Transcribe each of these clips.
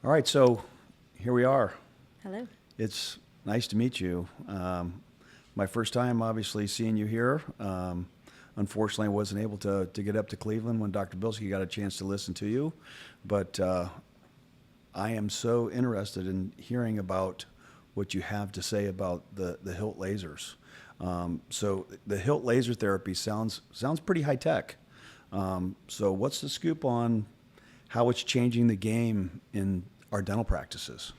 All right, so here we are. Hello. It's nice to meet you. My first time, obviously, seeing you here. Unfortunately, I wasn't able to get up to Cleveland when Dr. Bilski got a chance to listen to you, but I am so interested in hearing about what you have to say about the HILT lasers. So the HILT laser therapy sounds pretty high tech. So what's the scoop on how it's changing the game in our dental practices?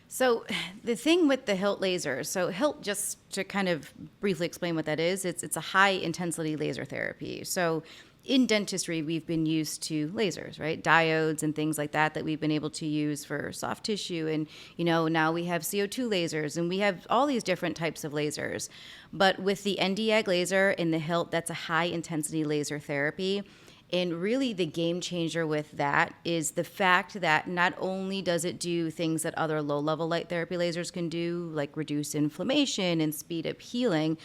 So the thing with the HILT laser, so HILT, just to kind of briefly explain what that is, it's a high intensity laser therapy. So in dentistry, we've been used to lasers, right? Diodes and things like that we've been able to use for soft tissue. And, now we have CO2 lasers and we have all these different types of lasers. But with the Nd:YAG laser in the HILT, that's a high intensity laser therapy. And really the game changer with that is the fact that not only does it do things that other low-level light therapy lasers can do, like reduce inflammation and speed up healing,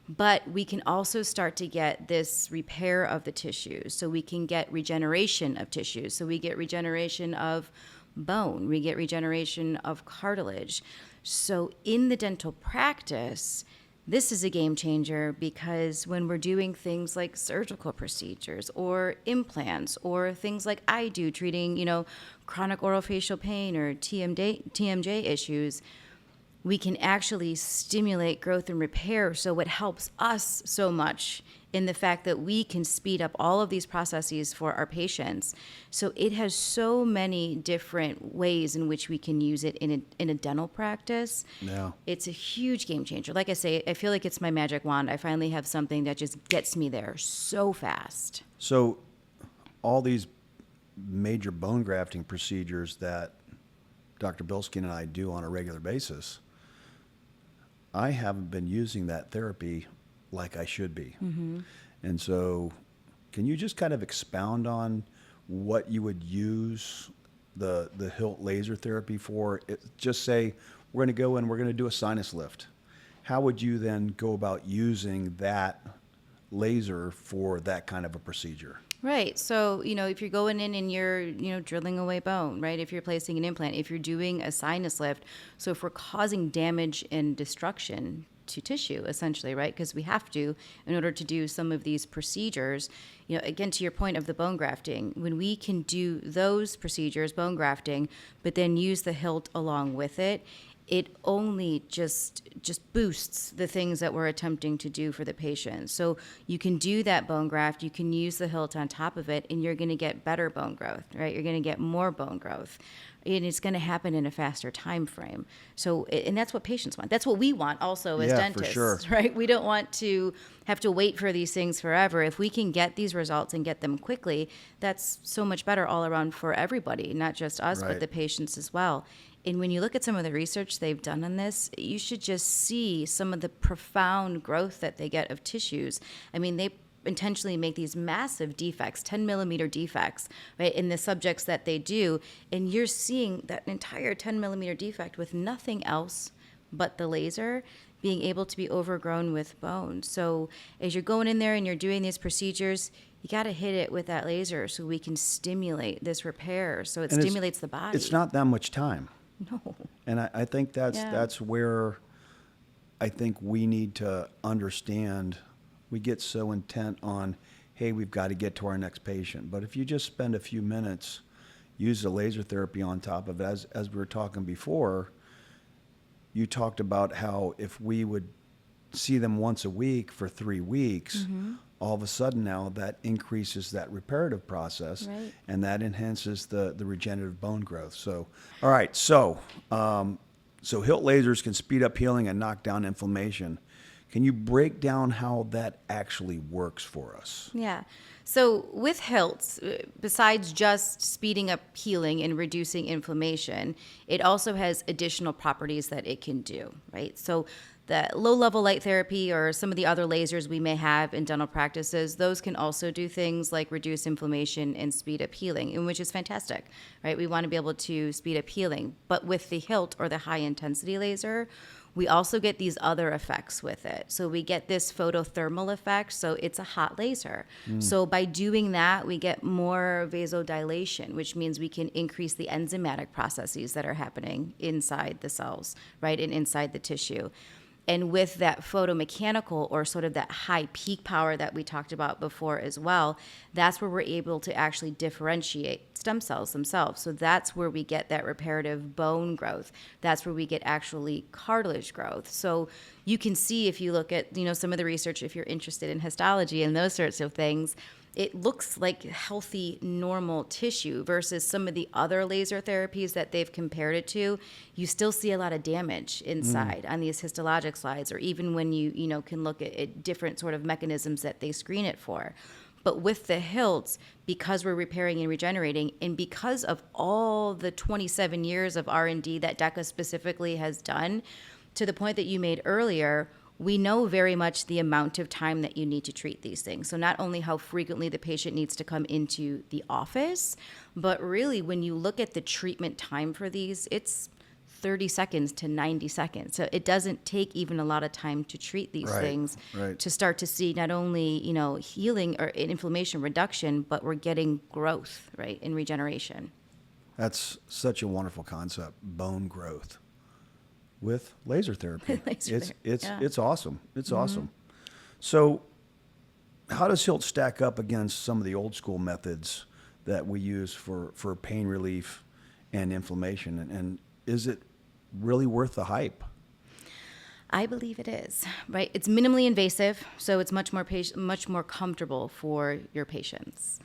but we can also start to get this repair of the tissues. So we can get regeneration of tissues. So we get regeneration of bone, we get regeneration of cartilage. So in the dental practice, this is a game changer because when we're doing things like surgical procedures or implants or things like I do treating, chronic orofacial pain or TMJ issues, we can actually stimulate growth and repair. So it helps us so much in the fact that we can speed up all of these processes for our patients. So it has so many different ways in which we can use it in a dental practice. Yeah. It's a huge game changer. Like I say, I feel like it's my magic wand. I finally have something that just gets me there so fast. So all these major bone grafting procedures that Dr. Bilski and I do on a regular basis, I haven't been using that therapy like I should be. Mm-hmm. And so can you just kind of expound on what you would use the HILT laser therapy for? Just say we're going to go and we're going to do a sinus lift. How would you then go about using that laser for that kind of a procedure? Right. So, if you're going in and you're, drilling away bone, right? If you're placing an implant, if you're doing a sinus lift. So if we're causing damage and destruction to tissue, essentially, right? Because we have to in order to do some of these procedures. Again, to your point of the bone grafting, when we can do those procedures, bone grafting, but then use the HILT along with it, it only just boosts the things that we're attempting to do for the patient. So you can do that bone graft, you can use the HILT on top of it, and you're going to get better bone growth, right? You're going to get more bone growth. And it's going to happen in a faster time frame. So, and that's what patients want. That's what we want also as dentists, for sure. right? We don't want to have to wait for these things forever. If we can get these results and get them quickly, that's so much better all around for everybody, not just us, Right. but the patients as well. And when you look at some of the research they've done on this, you should just see some of the profound growth that they get of tissues. I mean, they intentionally make these massive defects, 10 millimeter defects, right, in the subjects that they do. And you're seeing that entire 10 millimeter defect with nothing else but the laser being able to be overgrown with bone. So as you're going in there and you're doing these procedures, you got to hit it with that laser so we can stimulate this repair. So it stimulates the body. It's not that much time. No. And I think that's where I think we need to understand. We get so intent on, hey, we've got to get to our next patient. But if you just spend a few minutes, use the laser therapy on top of it, as we were talking before, you talked about how if we would see them once a week for 3 weeks, mm-hmm. all of a sudden now that increases that reparative process, right. and that enhances the regenerative bone growth. So, all right, so HILT lasers can speed up healing and knock down inflammation. Can you break down how that actually works for us? Yeah. So with HILTs, besides just speeding up healing and reducing inflammation, it also has additional properties that it can do, right? So the low-level light therapy or some of the other lasers we may have in dental practices, those can also do things like reduce inflammation and speed up healing, and which is fantastic, right? We want to be able to speed up healing. But with the HILT or the high-intensity laser, We also get these other effects with it. So we get this photothermal effect. So it's a hot laser. So by doing that, we get more vasodilation, which means we can increase the enzymatic processes that are happening inside the cells, right, and inside the tissue. And with that photomechanical, or sort of that high peak power that we talked about before as well, that's where we're able to actually differentiate stem cells themselves. So that's where we get that reparative bone growth. That's where we get actually cartilage growth. So you can see, if you look at, some of the research, if you're interested in histology and those sorts of things, it looks like healthy, normal tissue versus some of the other laser therapies that they've compared it to. You still see a lot of damage inside on these histologic slides, or even when you can look at different sort of mechanisms that they screen it for. But with the HILTs, because we're repairing and regenerating, and because of all the 27 years of R&D that DECA specifically has done, to the point that you made earlier, we know very much the amount of time that you need to treat these things. So not only how frequently the patient needs to come into the office, but really when you look at the treatment time for these, it's 30 seconds to 90 seconds. So it doesn't take even a lot of time to treat these things to start to see not only, healing or inflammation reduction, but we're getting growth, right, and regeneration. That's such a wonderful concept, bone growth with laser therapy. It's awesome. It's awesome. So how does HILT stack up against some of the old school methods that we use for pain relief and inflammation? And is it really worth the hype? I believe it is, right? It's minimally invasive, so it's much more comfortable for your patients.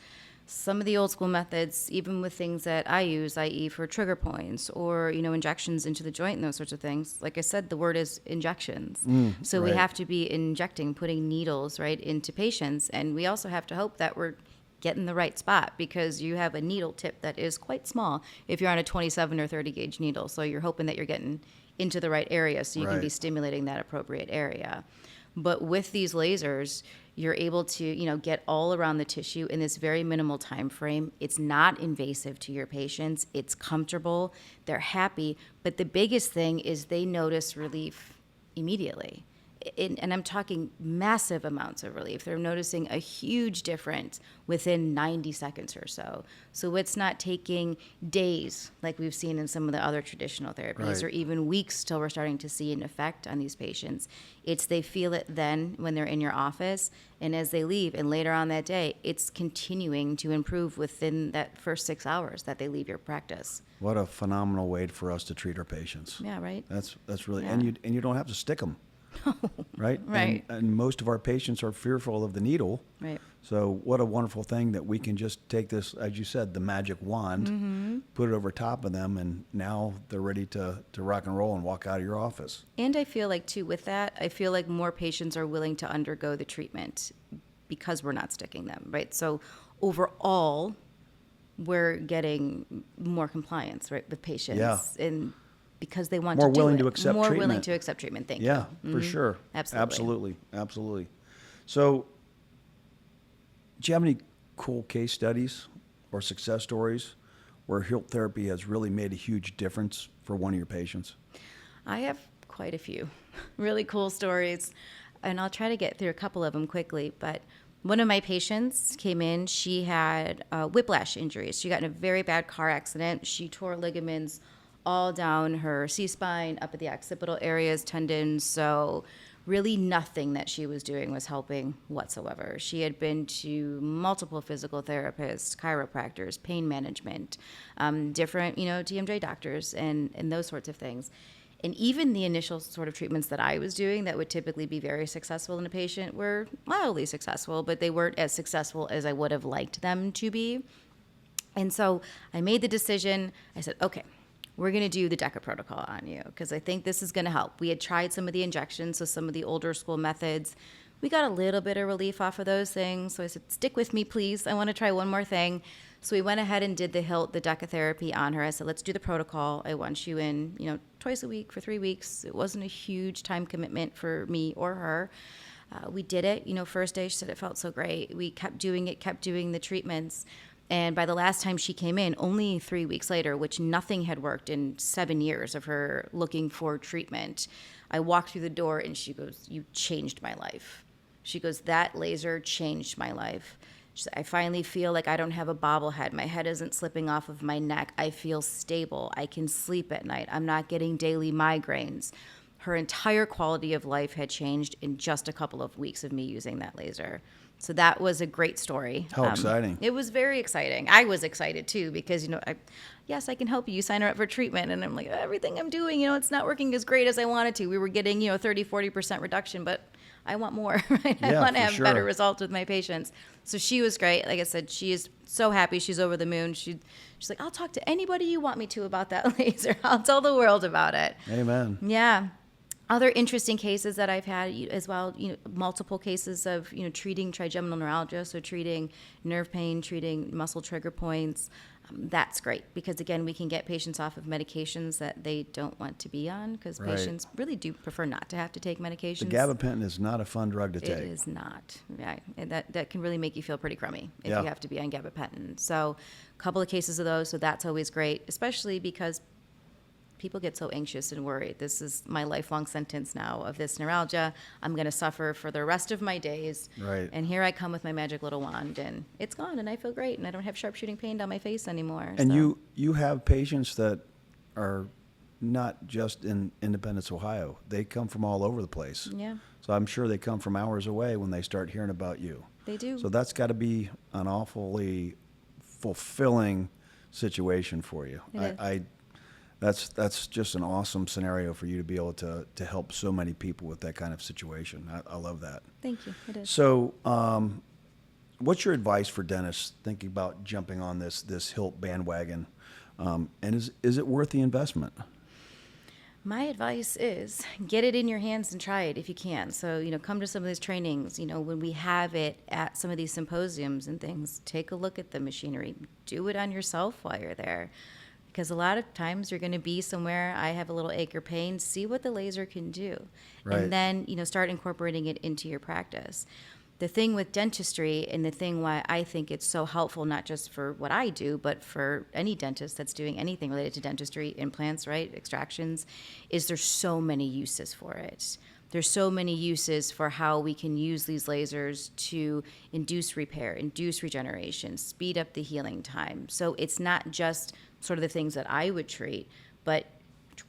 Some of the old school methods, even with things that I use, i.e. for trigger points or, injections into the joint and those sorts of things, like I said, the word is injections. So we have to be putting needles right into patients. And we also have to hope that we're getting the right spot, because you have a needle tip that is quite small if you're on a 27 or 30 gauge needle. So you're hoping that you're getting into the right area so you can be stimulating that appropriate area. But with these lasers, you're able to, get all around the tissue in this very minimal time frame. It's not invasive to your patients. It's comfortable. They're happy. But the biggest thing is they notice relief immediately. And I'm talking massive amounts of relief. They're noticing a huge difference within 90 seconds or so. So it's not taking days like we've seen in some of the other traditional therapies, or even weeks till we're starting to see an effect on these patients. It's they feel it then when they're in your office, and as they leave, and later on that day, it's continuing to improve within that first 6 hours that they leave your practice. What a phenomenal way for us to treat our patients. Yeah, right. That's really, and you don't have to stick them. Right? Right. And most of our patients are fearful of the needle. Right. So what a wonderful thing that we can just take this, as you said, the magic wand, put it over top of them, and now they're ready to rock and roll and walk out of your office. And I feel like, too, with that, I feel like more patients are willing to undergo the treatment because we're not sticking them, right? So overall, we're getting more compliance, right, with patients. Yeah. And because they want More to do willing it. to accept More treatment. willing to accept treatment. Thank you. Yeah, for sure. Absolutely. Absolutely. So do you have any cool case studies or success stories where HILT therapy has really made a huge difference for one of your patients? I have quite a few really cool stories, and I'll try to get through a couple of them quickly. But one of my patients came in. She had whiplash injuries. She got in a very bad car accident. She tore ligaments all down her C-spine, up at the occipital areas, tendons. So really nothing that she was doing was helping whatsoever. She had been to multiple physical therapists, chiropractors, pain management, different, TMJ doctors, and those sorts of things. And even the initial sort of treatments that I was doing that would typically be very successful in a patient were mildly successful, but they weren't as successful as I would have liked them to be. And so I made the decision. I said, okay, we're going to do the DECA protocol on you because I think this is going to help. We had tried some of the injections, so some of the older school methods. We got a little bit of relief off of those things. So I said, stick with me, please. I want to try one more thing. So we went ahead and did the HILT, the DECA therapy on her. I said, let's do the protocol. I want you in, twice a week for 3 weeks. It wasn't a huge time commitment for me or her. We did it. First day she said it felt so great. We kept doing it, kept doing the treatments. And by the last time she came in, only 3 weeks later, which nothing had worked in 7 years of her looking for treatment, I walked through the door and she goes, "You changed my life." She goes, "That laser changed my life." She said, "I finally feel like I don't have a bobblehead. My head isn't slipping off of my neck. I feel stable. I can sleep at night. I'm not getting daily migraines." Her entire quality of life had changed in just a couple of weeks of me using that laser. So that was a great story. How exciting. It was very exciting. I was excited too because, yes, I can help you. You sign her up for treatment. And I'm like, everything I'm doing, it's not working as great as I wanted to. We were getting, 30, 40% reduction, but I want more. Right? I Yeah, want to for have sure. better results with my patients. So she was great. Like I said, she is so happy. She's over the moon. She's like, "I'll talk to anybody you want me to about that laser. I'll tell the world about it." Amen. Yeah. Other interesting cases that I've had as well, multiple cases of, treating trigeminal neuralgia, so treating nerve pain, treating muscle trigger points. That's great because, again, we can get patients off of medications that they don't want to be on because Right. patients really do prefer not to have to take medications. The gabapentin is not a fun drug to It take. is not. Yeah, and that can really make you feel pretty crummy if Yeah. you have to be on gabapentin. So a couple of cases of those, so that's always great, especially because people get so anxious and worried. This is my lifelong sentence now of this neuralgia. I'm going to suffer for the rest of my days. Right. And here I come with my magic little wand, and it's gone, and I feel great, and I don't have sharpshooting pain down my face anymore. And so. you have patients that are not just in Independence, Ohio. They come from all over the place. Yeah, So I'm sure they come from hours away when they start hearing about you. they do. So that's got to be an awfully fulfilling situation for you. It is. That's just an awesome scenario for you to be able to help so many people with that kind of situation. I love that. Thank you. It is. So, what's your advice for dentists thinking about jumping on this HILT bandwagon? And is it worth the investment? My advice is get it in your hands and try it if you can. So, come to some of these trainings, when we have it at some of these symposiums and things, take a look at the machinery. Do it on yourself while you're there. Because a lot of times you're going to be somewhere, I have a little ache or pain, see what the laser can do. Right. And then, start incorporating it into your practice. The thing with dentistry and the thing why I think it's so helpful, not just for what I do, but for any dentist that's doing anything related to dentistry, implants, right, extractions, is there's so many uses for it. There's so many uses for how we can use these lasers to induce repair, induce regeneration, speed up the healing time. So it's not just sort of the things that I would treat, but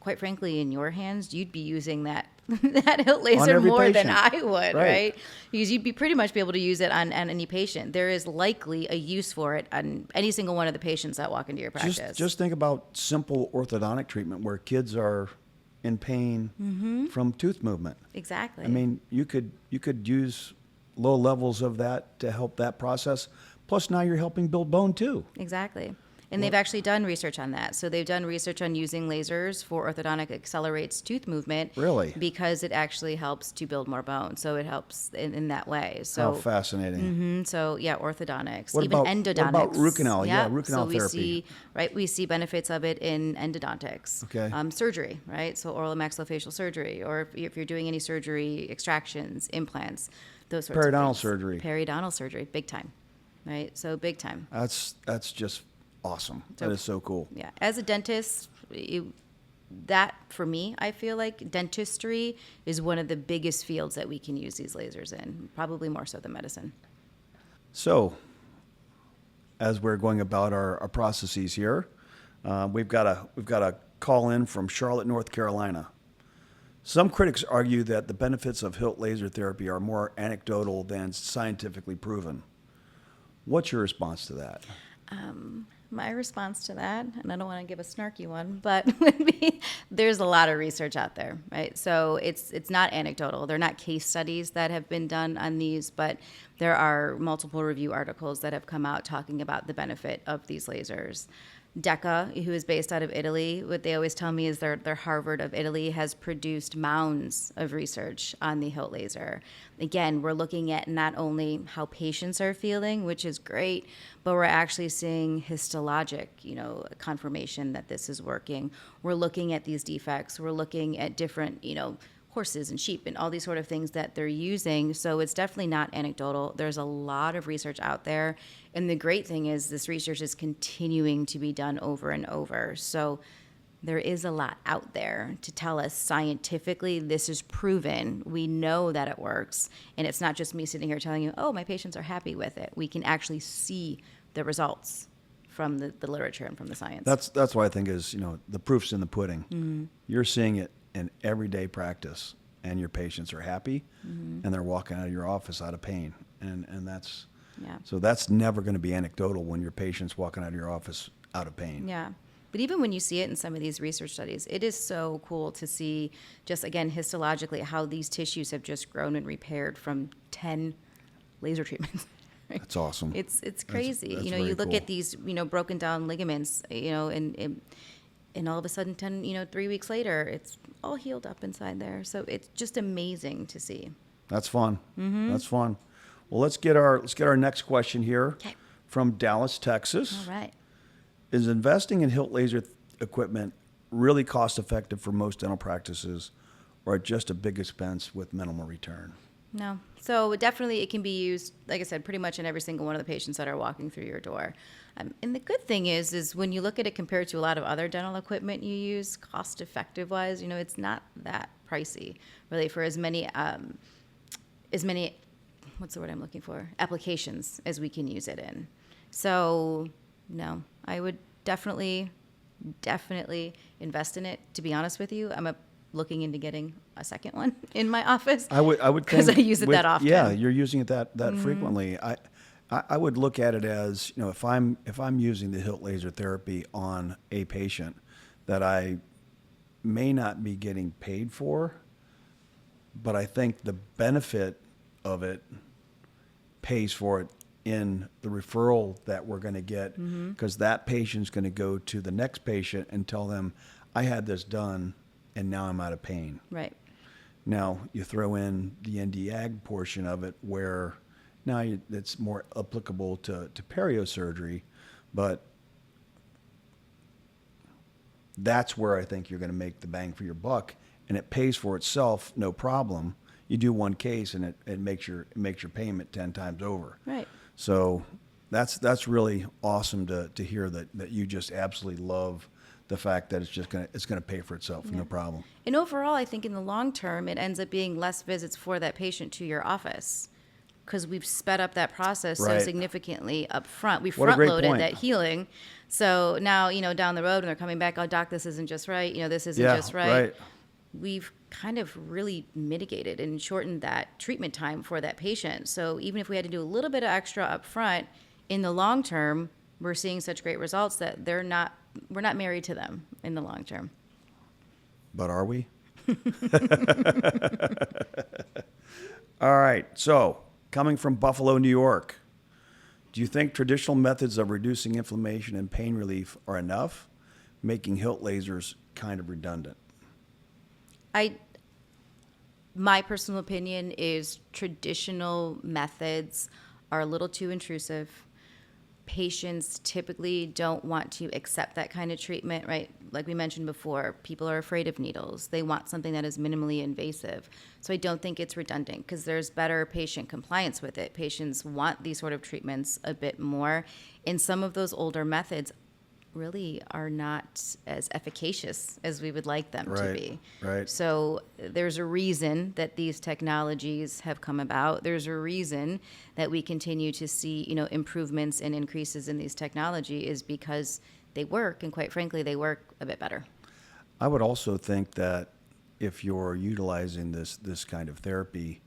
quite frankly, in your hands, you'd be using that HILT laser every more than patient. I would, right? Because you'd be pretty much be able to use it on any patient. There is likely a use for it on any single one of the patients that walk into your practice. Just think about simple orthodontic treatment where kids are in pain from tooth movement. Exactly. I mean, you could use low levels of that to help that process. Plus, now you're helping build bone too. Exactly. And they've actually done research on that. So they've done research on using lasers for orthodontic accelerates tooth movement. Really? Because it actually helps to build more bone. So it helps in that way. So How fascinating. So yeah, orthodontics, What even about- endodontics. what about root canal? Yeah, root canal so we therapy. we see benefits of it in endodontics. Okay. Surgery, right? So oral and maxillofacial surgery, or if you're doing any surgery, extractions, implants, those sorts of Periodontal things. surgery. Periodontal surgery, big time, right? So big time. That's just awesome. So- That is so cool. Yeah, as a dentist, that for me, I feel like dentistry is one of the biggest fields that we can use these lasers in, probably more so than medicine. So, as we're going about our processes here, we've got a call in from Charlotte, North Carolina. Some critics argue that the benefits of HILT laser therapy are more anecdotal than scientifically proven. What's your response to that? My response to that, and I don't want to give a snarky one, but would be there's a lot of research out there, right? So it's not anecdotal. They're not case studies that have been done on these, but there are multiple review articles that have come out talking about the benefit of these lasers. DECA, who is based out of Italy, what they always tell me is their Harvard of Italy has produced mounds of research on the HILT laser. Again, we're looking at not only how patients are feeling, which is great, but we're actually seeing histologic, confirmation that this is working. We're looking at these defects. We're looking at different, horses and sheep and all these sort of things that they're using. So it's definitely not anecdotal. There's a lot of research out there. And the great thing is this research is continuing to be done over and over. So there is a lot out there to tell us scientifically this is proven. We know that it works. And it's not just me sitting here telling you, oh, my patients are happy with it. We can actually see the results from the literature and from the science. That's what I think is, the proof's in the pudding. You're seeing it in everyday practice, and your patients are happy, and they're walking out of your office out of pain. And that's, so that's never going to be anecdotal when your patient's walking out of your office out of pain. Yeah. But even when you see it in some of these research studies, it is so cool to see just, again, histologically, how these tissues have just grown and repaired from 10 laser treatments. That's awesome. It's crazy. That's you very look cool. at these, broken down ligaments, and all of a sudden 3 weeks later, it's all healed up inside there. So it's just amazing to see. That's fun. That's fun. Well, let's get our next question here. Okay. From Dallas, Texas. All right. Is investing in HILT laser equipment really cost effective for most dental practices, or just a big expense with minimal return? No. So definitely it can be used, like I said, pretty much in every single one of the patients that are walking through your door. And the good thing is when you look at it compared to a lot of other dental equipment you use, cost effective wise, it's not that pricey really for as many, what's the word I'm looking for? Applications as we can use it in. So no, I would definitely invest in it. To be honest with you, I'm looking into getting a second one in my office. I would because I use it that often. Yeah, you're using it that frequently. I would look at it as, if I'm using the HILT laser therapy on a patient that I may not be getting paid for, but I think the benefit of it pays for it in the referral that we're going to get, because that patient's going to go to the next patient and tell them, I had this done and now I'm out of pain. Right. Now you throw in the ND-AG portion of it where now it's more applicable to periosurgery, but that's where I think you're going to make the bang for your buck, and it pays for itself, no problem. You do one case and it makes your payment 10 times over. Right. So that's really awesome to hear that you just absolutely love the fact that it's gonna pay for itself, no problem. And overall, I think in the long term, it ends up being less visits for that patient to your office because we've sped up that process so Right. significantly up front. We What a great front-loaded point. that healing. So now, down the road when they're coming back, oh, doc, this isn't just right. This isn't just right. We've kind of really mitigated and shortened that treatment time for that patient. So even if we had to do a little bit of extra up front, in the long term, we're seeing such great results that we're not married to them in the long term. But are we? All right. So coming from Buffalo, New York, do you think traditional methods of reducing inflammation and pain relief are enough, making HILT lasers kind of redundant? My personal opinion is traditional methods are a little too intrusive. Patients typically don't want to accept that kind of treatment, right? Like we mentioned before, people are afraid of needles. They want something that is minimally invasive. So I don't think it's redundant because there's better patient compliance with it. Patients want these sort of treatments a bit more. And some of those older methods really are not as efficacious as we would like them to be. Right. So there's a reason that these technologies have come about. There's a reason that we continue to see, improvements and increases in these technology is because they work, and quite frankly, they work a bit better. I would also think that if you're utilizing this kind of therapy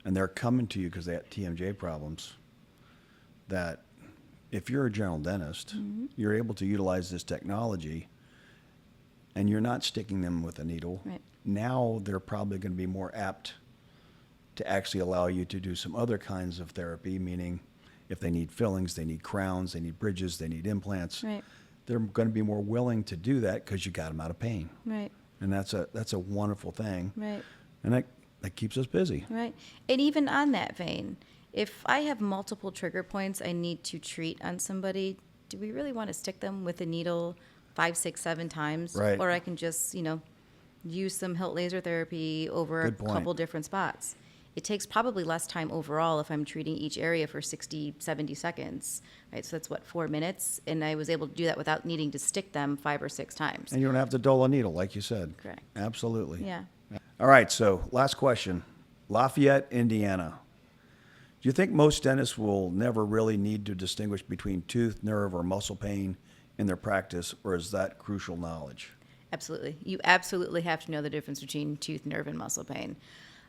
and they're coming to you because they have TMJ problems, that if you're a general dentist, you're able to utilize this technology and you're not sticking them with a needle. Right. Now they're probably going to be more apt to actually allow you to do some other kinds of therapy, meaning if they need fillings, they need crowns, they need bridges, they need implants. Right. They're going to be more willing to do that because you got them out of pain. Right. And that's a wonderful thing. Right. And that keeps us busy. Right. And even on that vein, if I have multiple trigger points I need to treat on somebody, do we really want to stick them with a needle 5, 6, 7 times? Right. Or I can just, use some HILT laser therapy over Good a point. couple different spots. It takes probably less time overall if I'm treating each area for 60, 70 seconds, right? So that's what, 4 minutes? And I was able to do that without needing to stick them 5 or 6 times. And you don't have to dull a needle, like you said. Correct. Absolutely. Yeah. All right, so last question. Lafayette, Indiana. Do you think most dentists will never really need to distinguish between tooth, nerve, or muscle pain in their practice, or is that crucial knowledge? Absolutely. You absolutely have to know the difference between tooth, nerve, and muscle pain.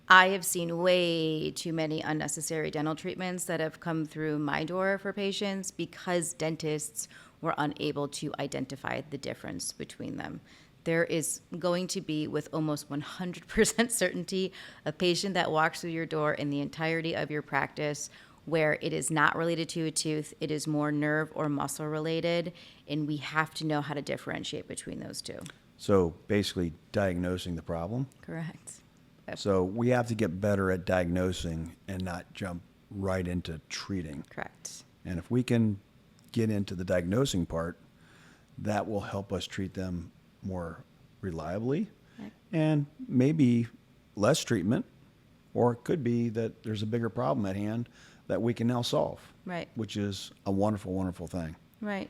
I have seen way too many unnecessary dental treatments that have come through my door for patients because dentists were unable to identify the difference between them. There is going to be, with almost 100% certainty, a patient that walks through your door in the entirety of your practice where it is not related to a tooth, it is more nerve or muscle related, and we have to know how to differentiate between those two. So basically diagnosing the problem. Correct. So we have to get better at diagnosing and not jump right into treating. Correct. And if we can get into the diagnosing part, that will help us treat them more reliably Right. and maybe less treatment, or it could be that there's a bigger problem at hand that we can now solve, Right. which is a wonderful, wonderful thing. Right.